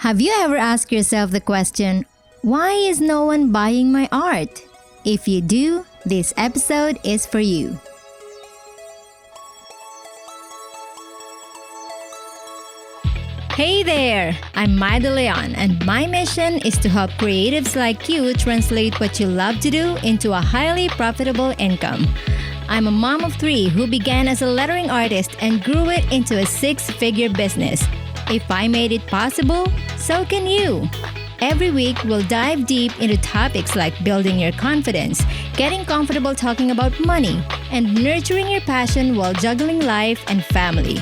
Have you ever asked yourself the question, why is no one buying my art? If you do, this episode is for you. Hey there! I'm Maida Leon, and my mission is to help creatives like you translate what you love to do into a highly profitable income. I'm a mom of 3 who began as a lettering artist and grew it into a 6-figure business. If I made it possible, so can you. Every week, we'll dive deep into topics like building your confidence, getting comfortable talking about money, and nurturing your passion while juggling life and family.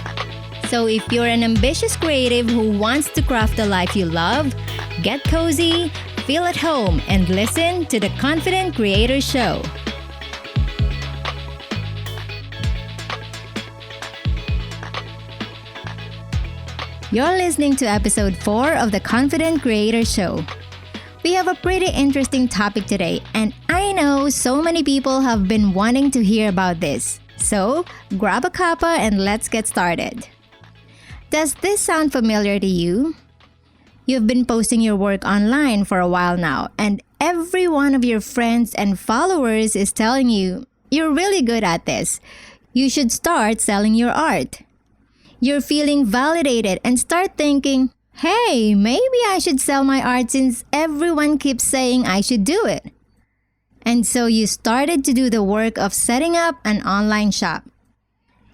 So if you're an ambitious creative who wants to craft the life you love, get cozy, feel at home, and listen to the Confident Creator Show. You're listening to episode 4 of the Confident Creator Show. We have a pretty interesting topic today, and I know so many people have been wanting to hear about this. So, grab a cuppa and let's get started. Does this sound familiar to you? You've been posting your work online for a while now, and every one of your friends and followers is telling you, you're really good at this. You should start selling your art. You're feeling validated and start thinking, hey, maybe I should sell my art since everyone keeps saying I should do it. And so you started to do the work of setting up an online shop.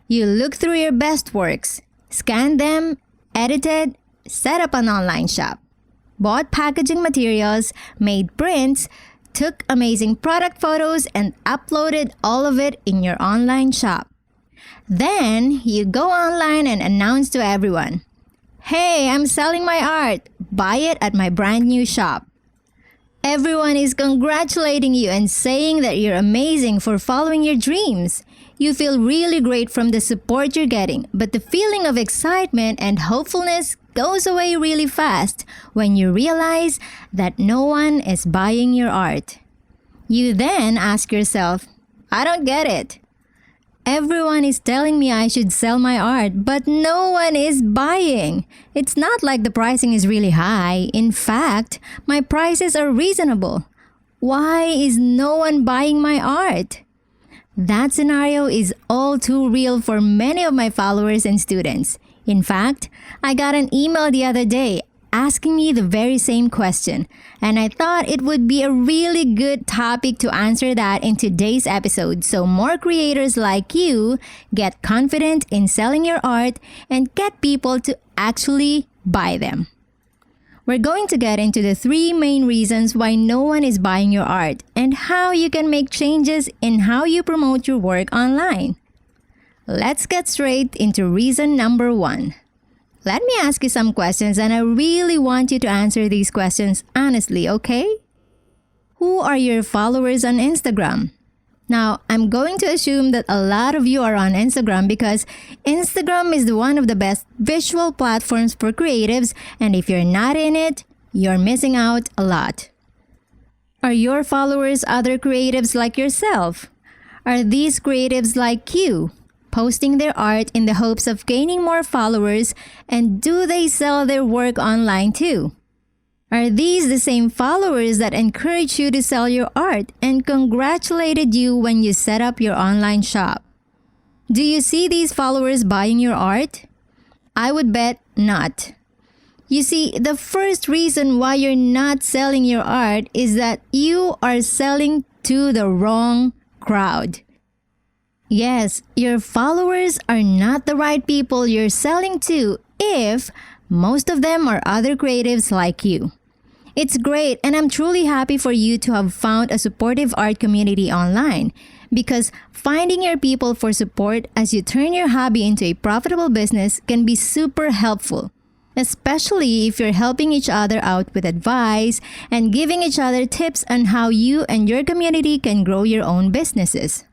You looked through your best works, scanned them, edited, set up an online shop, bought packaging materials, made prints, took amazing product photos, and uploaded all of it in your online shop. Then, you go online and announce to everyone, hey, I'm selling my art. Buy it at my brand new shop. Everyone is congratulating you and saying that you're amazing for following your dreams. You feel really great from the support you're getting, but the feeling of excitement and hopefulness goes away really fast when you realize that no one is buying your art. You then ask yourself, I don't get it. Everyone is telling me I should sell my art, but no one is buying. It's not like the pricing is really high. In fact, my prices are reasonable. Why is no one buying my art? That scenario is all too real for many of my followers and students. In fact, I got an email the other day asking me the very same question, and I thought it would be a really good topic to answer that in today's episode so more creators like you get confident in selling your art and get people to actually buy them. We're going to get into the 3 main reasons why no one is buying your art and how you can make changes in how you promote your work online. Let's get straight into reason number 1. Let me ask you some questions, and I really want you to answer these questions honestly, okay? Who are your followers on Instagram? Now, I'm going to assume that a lot of you are on Instagram because Instagram is one of the best visual platforms for creatives, and if you're not in it, you're missing out a lot. Are your followers other creatives like yourself? Are these creatives like you, posting their art in the hopes of gaining more followers, and do they sell their work online too? Are these the same followers that encouraged you to sell your art and congratulated you when you set up your online shop? Do you see these followers buying your art? I would bet not. You see, the first reason why you're not selling your art is that you are selling to the wrong crowd. Yes, your followers are not the right people you're selling to if most of them are other creatives like you. It's great, and I'm truly happy for you to have found a supportive art community online because finding your people for support as you turn your hobby into a profitable business can be super helpful, especially if you're helping each other out with advice and giving each other tips on how you and your community can grow your own businesses.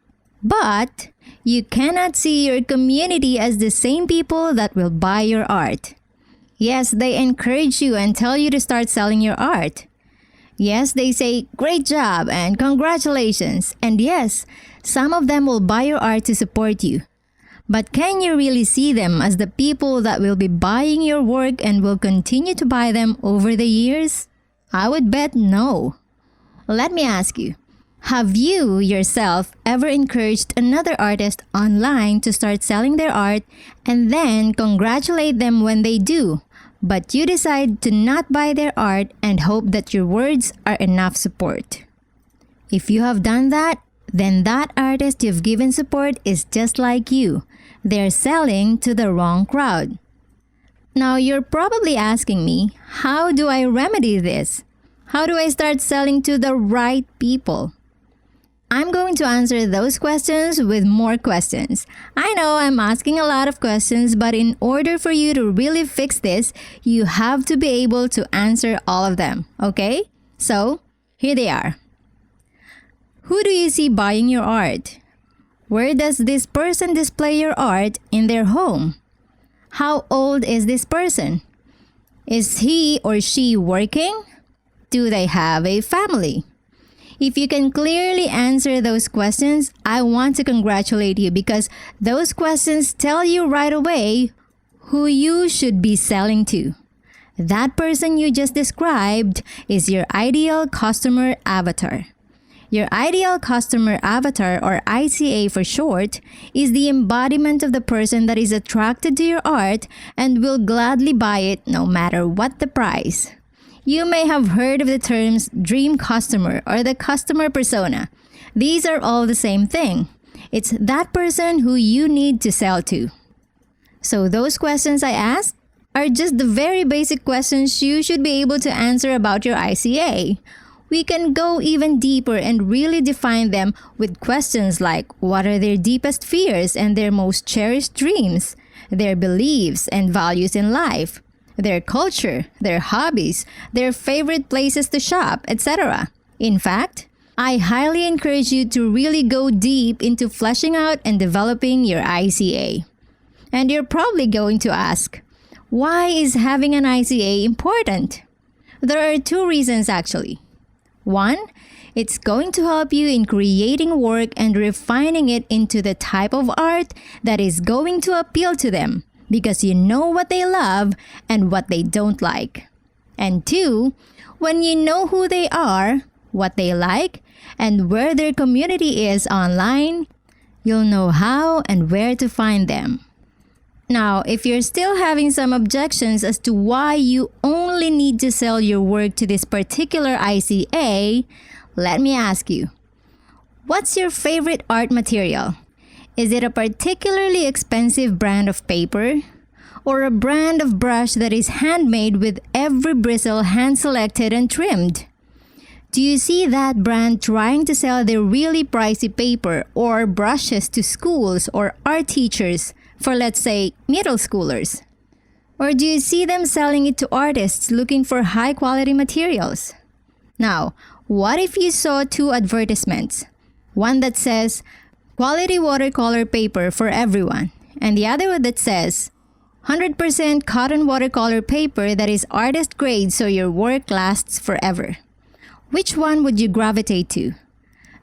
But you cannot see your community as the same people that will buy your art. Yes, they encourage you and tell you to start selling your art. Yes, they say, great job and congratulations. And yes, some of them will buy your art to support you. But can you really see them as the people that will be buying your work and will continue to buy them over the years? I would bet no. Let me ask you, have you yourself ever encouraged another artist online to start selling their art and then congratulate them when they do, but you decide to not buy their art and hope that your words are enough support? If you have done that, then that artist you've given support is just like you. They're selling to the wrong crowd. Now you're probably asking me, how do I remedy this? How do I start selling to the right people? I'm going to answer those questions with more questions. I know I'm asking a lot of questions, but in order for you to really fix this, you have to be able to answer all of them, okay? So, here they are. Who do you see buying your art? Where does this person display your art in their home? How old is this person? Is he or she working? Do they have a family? If you can clearly answer those questions, I want to congratulate you because those questions tell you right away who you should be selling to. That person you just described is your ideal customer avatar. Your ideal customer avatar, or ICA for short, is the embodiment of the person that is attracted to your art and will gladly buy it no matter what the price. You may have heard of the terms dream customer or the customer persona. These are all the same thing. It's that person who you need to sell to. So those questions I asked are just the very basic questions you should be able to answer about your ICA. We can go even deeper and really define them with questions like what are their deepest fears and their most cherished dreams, their beliefs and values in life, their culture, their hobbies, their favorite places to shop, etc. In fact, I highly encourage you to really go deep into fleshing out and developing your ICA. And you're probably going to ask, why is having an ICA important? There are two reasons actually. One, it's going to help you in creating work and refining it into the type of art that is going to appeal to them, because you know what they love and what they don't like. And two, when you know who they are, what they like, and where their community is online, you'll know how and where to find them. Now, if you're still having some objections as to why you only need to sell your work to this particular ICA, let me ask you, what's your favorite art material? Is it a particularly expensive brand of paper? Or a brand of brush that is handmade with every bristle hand-selected and trimmed? Do you see that brand trying to sell their really pricey paper or brushes to schools or art teachers for, let's say, middle schoolers? Or do you see them selling it to artists looking for high-quality materials? Now, what if you saw two advertisements? One that says, quality watercolor paper for everyone, and the other one that says, 100% cotton watercolor paper that is artist grade so your work lasts forever. Which one would you gravitate to?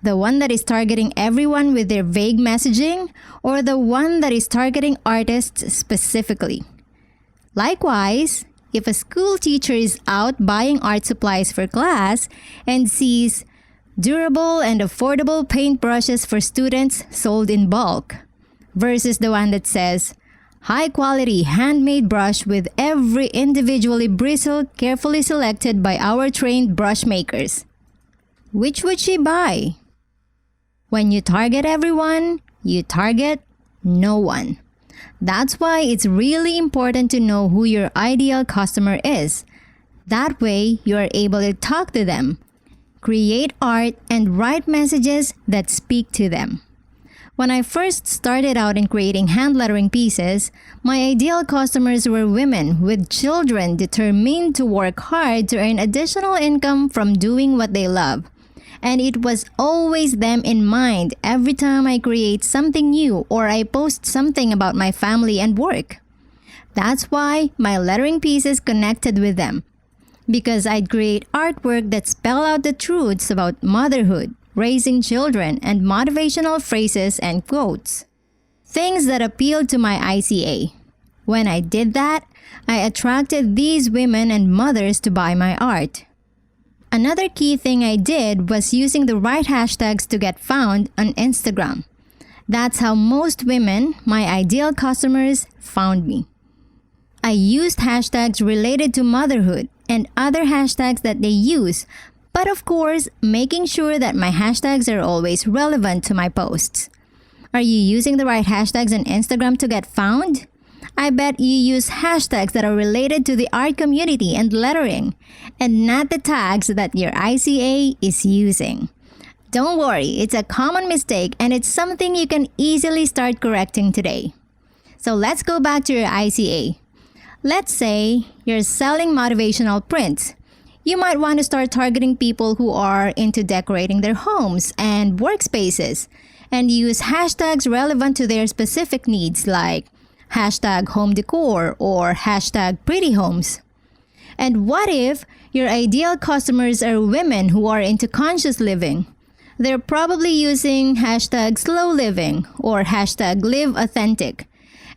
The one that is targeting everyone with their vague messaging, or the one that is targeting artists specifically? Likewise, if a school teacher is out buying art supplies for class and sees durable and affordable paintbrushes for students sold in bulk, versus the one that says, high-quality handmade brush with every individually bristled, carefully selected by our trained brush makers, which would she buy? When you target everyone, you target no one. That's why it's really important to know who your ideal customer is. That way, you are able to talk to them, create art, and write messages that speak to them. When I first started out in creating hand lettering pieces, my ideal customers were women with children determined to work hard to earn additional income from doing what they love. And it was always them in mind every time I create something new or I post something about my family and work. That's why my lettering pieces connected with them, because I'd create artwork that spell out the truths about motherhood, raising children, and motivational phrases and quotes. things that appealed to my ICA. When I did that, I attracted these women and mothers to buy my art. Another key thing I did was using the right hashtags to get found on Instagram. That's how most women, my ideal customers, found me. I used hashtags related to motherhood and other hashtags that they use, but of course, making sure that my hashtags are always relevant to my posts. Are you using the right hashtags on Instagram to get found? I bet you use hashtags that are related to the art community and lettering, and not the tags that your ICA is using. Don't worry, it's a common mistake and it's something you can easily start correcting today. So let's go back to your ICA. Let's say you're selling motivational prints. You might want to start targeting people who are into decorating their homes and workspaces, and use hashtags relevant to their specific needs like hashtag home decor or hashtag pretty homes. And what if your ideal customers are women who are into conscious living? They're probably using hashtag slow living or hashtag live authentic.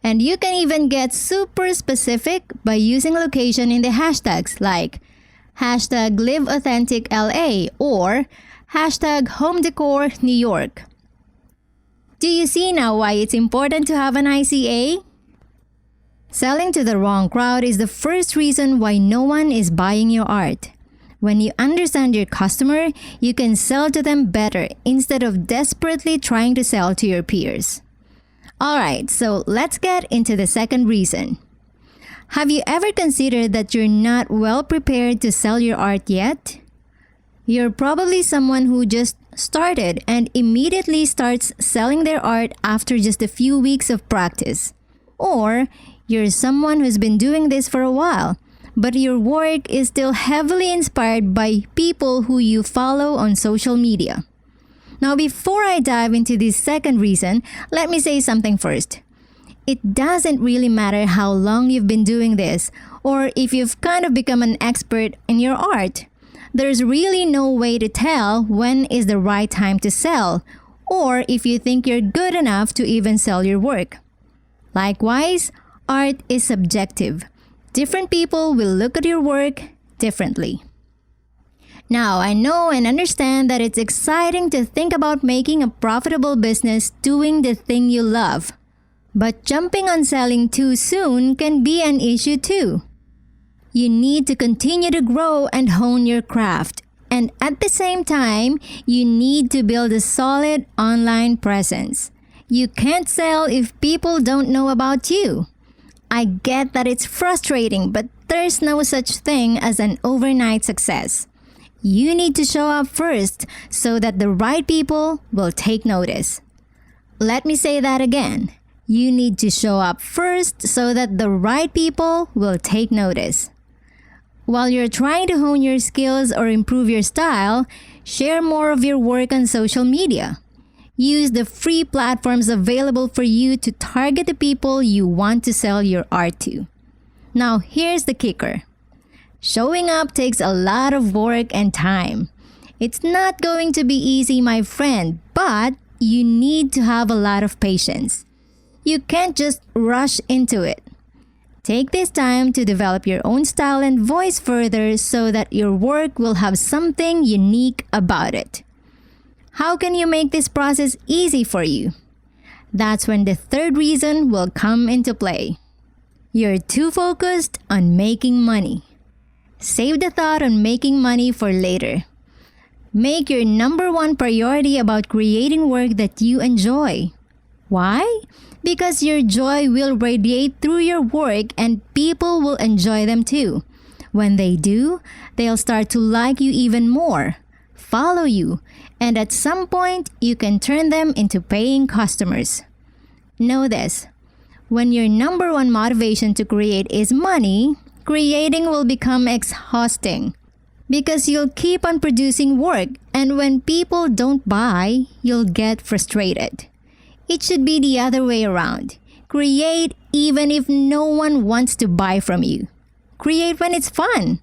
And you can even get super specific by using location in the hashtags like hashtag live authentic LA or hashtag home decor New York. Do you see now why it's important to have an ICA? Selling to the wrong crowd is the first reason why no one is buying your art. When you understand your customer, you can sell to them better instead of desperately trying to sell to your peers. Alright, so let's get into the second reason. Have you ever considered that you're not well prepared to sell your art yet? You're probably someone who just started and immediately starts selling their art after just a few weeks of practice. Or you're someone who's been doing this for a while, but your work is still heavily inspired by people who you follow on social media. Now, before I dive into this second reason, let me say something first. It doesn't really matter how long you've been doing this, or if you've kind of become an expert in your art. There's really no way to tell when is the right time to sell, or if you think you're good enough to even sell your work. Likewise, art is subjective. Different people will look at your work differently. Now, I know and understand that it's exciting to think about making a profitable business doing the thing you love. But jumping on selling too soon can be an issue too. You need to continue to grow and hone your craft. And at the same time, you need to build a solid online presence. You can't sell if people don't know about you. I get that it's frustrating, but there's no such thing as an overnight success. You need to show up first so that the right people will take notice. Let me say that again. You need to show up first so that the right people will take notice. While you're trying to hone your skills or improve your style, share more of your work on social media. Use the free platforms available for you to target the people you want to sell your art to. Now, here's the kicker. Showing up takes a lot of work and time. It's not going to be easy, my friend, but you need to have a lot of patience. You can't just rush into it. Take this time to develop your own style and voice further so that your work will have something unique about it. How can you make this process easy for you? That's when the third reason will come into play. You're too focused on making money. Save the thought on making money for later. Make your number one priority about creating work that you enjoy. Why? Because your joy will radiate through your work and people will enjoy them too. When they do, they'll start to like you even more, follow you, and at some point, you can turn them into paying customers. Know this, when your number one motivation to create is money, creating will become exhausting because you'll keep on producing work, and when people don't buy, you'll get frustrated. It should be the other way around. Create even if no one wants to buy from you. Create when it's fun.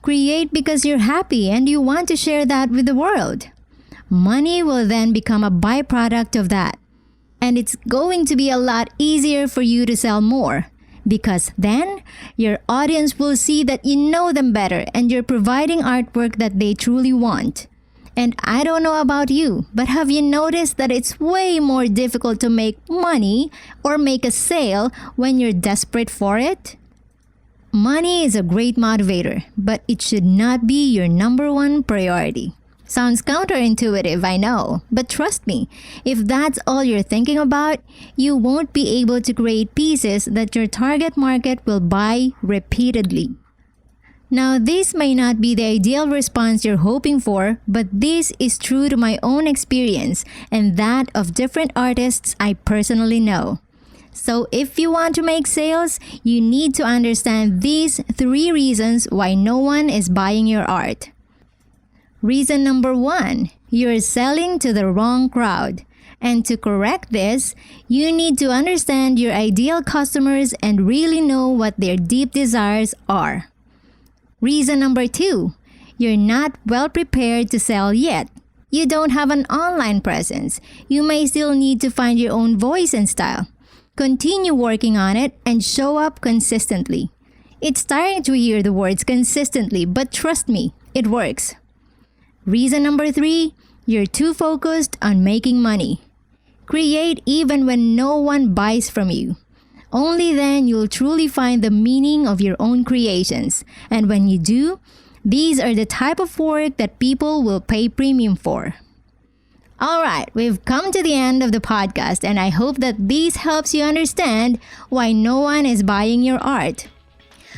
Create because you're happy and you want to share that with the world. Money will then become a byproduct of that. And it's going to be a lot easier for you to sell more. Because then, your audience will see that you know them better and you're providing artwork that they truly want. And I don't know about you, but have you noticed that it's way more difficult to make money or make a sale when you're desperate for it? Money is a great motivator, but it should not be your number one priority. Sounds counterintuitive, I know, but trust me, if that's all you're thinking about, you won't be able to create pieces that your target market will buy repeatedly. Now, this may not be the ideal response you're hoping for, but this is true to my own experience and that of different artists I personally know. So if you want to make sales, you need to understand these 3 reasons why no one is buying your art. Reason number 1, you're selling to the wrong crowd. And to correct this, you need to understand your ideal customers and really know what their deep desires are. Reason number 2, you're not well prepared to sell yet. You don't have an online presence. You may still need to find your own voice and style. Continue working on it and show up consistently. It's tiring to hear the words consistently, but trust me, it works. Reason number 3, you're too focused on making money. Create even when no one buys from you. Only then you'll truly find the meaning of your own creations. And when you do, these are the type of work that people will pay premium for. Alright, we've come to the end of the podcast and I hope that this helps you understand why no one is buying your art.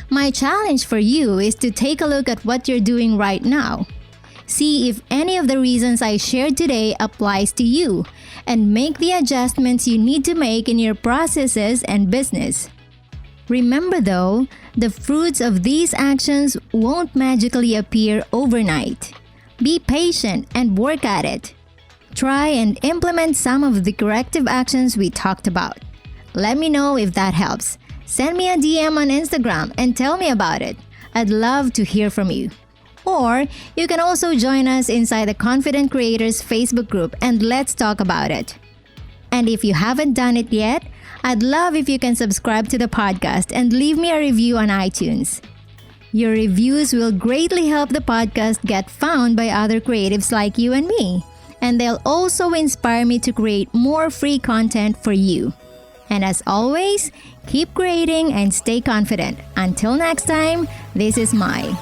My challenge for you is to take a look at what you're doing right now. See if any of the reasons I shared today applies to you and make the adjustments you need to make in your processes and business. Remember though, the fruits of these actions won't magically appear overnight. Be patient and work at it. Try and implement some of the corrective actions we talked about. Let me know if that helps. Send me a DM on Instagram and tell me about it. I'd love to hear from you. Or you can also join us inside the Confident Creators Facebook group and let's talk about it. And if you haven't done it yet, I'd love if you can subscribe to the podcast and leave me a review on iTunes. Your reviews will greatly help the podcast get found by other creatives like you and me. And they'll also inspire me to create more free content for you. And as always, keep creating and stay confident. Until next time, this is Mai.